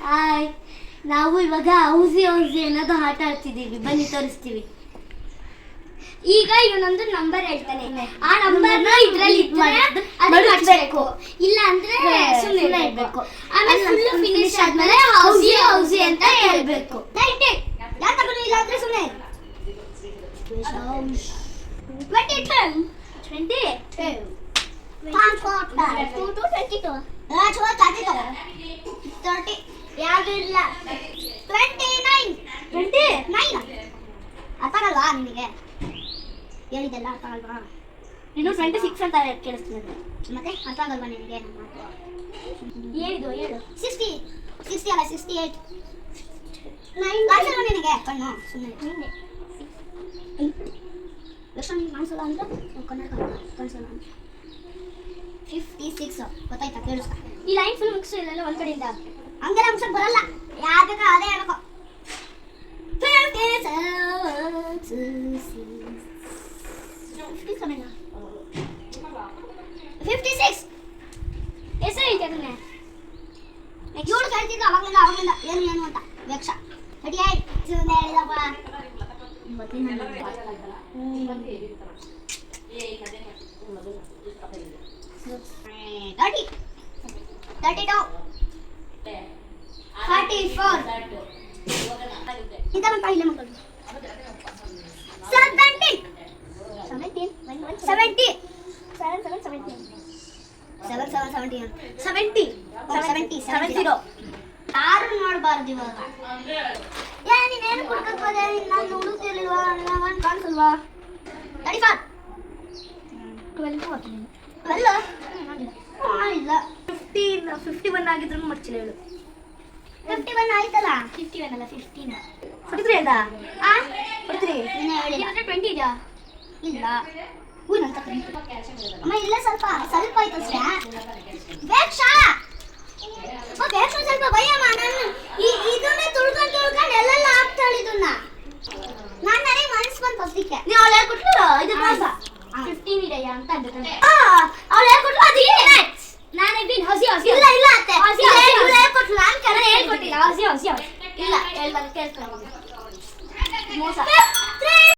Hi, ನಾವು ಇವಾಗ ಔಸಿ ಅನ್ನೋದು ಆಟ ಆಡ್ತಿದ್ದೀವಿ. ಬನ್ನಿ ತೋರಿಸ್ತೀವಿ. ಈಗ ಇವನೊಂದು ನಂಬರ್ ಹೇಳ್ತಾನೆ. ಆ ನಂಬರ್ನ ಇದ್ರಲ್ಲಿ ಮಡಚಬೇಕು, ಇಲ್ಲ ಅಂದ್ರೆ ಸುಮ್ಮನೆ ಇರಬೇಕು. ಆಮೇಲೆ ಫುಲ್ ಫಿನಿಶ್ ಆದ್ಮೇಲೆ ಹೌಸಿ ಅಂತ ಹೇಳ್ಬೇಕು. ಯಾರು ತಗೊಂಡು ಇಲ್ಲ ಅಂದ್ರೆ ಸುಮ್ಮನೆ 30 ಯಾವುದು ಇಲ್ಲ 29 ಅರ್ಥಗಲ್ವಾ ನಿನಗೆ? ಹೇಳಿದೆಲ್ಲ ಅರ್ಥ ಆಗಲ್ವಾ? ಇನ್ನು 26 ಅಂತ ಕೇಳಿಸ್ತೀನಿ. ಮತ್ತೆ ಅರ್ಥ ಆಗಲ್ವಾ ನಿನಗೆ? ಹೇಳಿದ್ದು ಹೇಳು. 60 ಅಲ್ಲ 68 ಕಾಣಿಸಲ್ವಾ ನಿನಗೆ? ಕಣ್ಣು ಸುಮ್ಮನೆ ಎಷ್ಟು ಕಾಣಿಸಲ್ಲ ಅಂದ್ರೆ ಕನ್ನಡ ಕಾಣಿಸಲ್ಲ. 56 ಗೊತ್ತಾಯ್ತಾ? ಕೇಳಿಸ್ಕ. ಈ ಲೈನ್ ಫುಲ್ ಮುಗಿಸು ಇಲ್ಲ ಒಂದ್ ಕಡೆಯಿಂದ. ಹಂಗೆಲ್ಲ ಮುಗಿಸಕ್ ಬರಲ್ಲ, ಯಾವ್ದಕ್ಕ ಅದೇ ಹೇಳ್ಬೇಕು. 56 ಹೆಸರು ಹೇಳ್ತೇನೆ. ಇವಳು ಕೇಳ್ತಿದ್ದ ಅವಾಗಲಿಂದ ಏನು ಅಂತ ವೇಕ್ಷ 38 ಹೇಳಿದಪ್ಪ. 30 32 44 ಇದನ್ನ ಕಾಯಿಲೆ ಮಕ್ಕಳು 70 ಯಾರು ನೋಡಬಾರ್ದು ಇವಾಗ. ನೀನೇನು ಕುಡ್ಕಕ್ ಹೋದೆ? ನಾನು ಹುಡುಕ್ತಿರ್ಲಿಲ್ವಾ? ನಾನು ಕಾಣಿಸಲ್ವಾ? 35 ಇಲ್ಲ 51 ಆಗಿದ್ರು ಮರ್ಚಿಲ್ಲ ಹೇಳು. 51 ಆಯ್ತಲ್ಲ. 51 ಅಲ್ಲ 15. 43 ಅಲ್ಲ? 43 ನೀನೇ ಹೇಳಿ. 20 ಇದೆಯಾ? ಇಲ್ಲ. ಅಮ್ಮ ಇಲ್ಲ, ಸ್ವಲ್ಪ ಆಯ್ತು ಅಷ್ಟೇ. ವೇಕ್ಷಾ ಸ್ವಲ್ಪ ಭಯಮ್ಮ. ನಾನು ಇದನ್ನೇ ತುಳ್ಕೊಂಡು ಎಲ್ಲೆಲ್ಲ ಹಾಕ್ತಾಳೆ ಇದನ್ನ. ನಾನು ನನಗೆ ಮನಸ್ಸು ಬಂತು ಫಸ್ಟಿಗೆ. ನೀವು ಅವಳು ಹೇಳ್ಕೊಟ್ಲು ಇದು ಮೋಸ. 15 ಇದೆಯಾ ಅಂತ ಅಂದ್ಬಿಟ್ಟೆ. ಅವಳು ಹೇಳ್ಕೊಟ್ಲು ಅದು ನಾನೇ ಬಿನ್ ಹಸಿ ಇಲ್ಲ ಅತ್ತೆ ಇವಳು ಹೇಳ್ಕೊಟ್ಲು. ನಾನು ಹೇಳ್ಕೊಟ್ಟಿಲ್ಲ. ಇಲ್ಲ ಹೇಳ್ಬಾರ್ದು, ಕೇಳ್ಕೊಳ್ಳಿ. ಮೋಸ.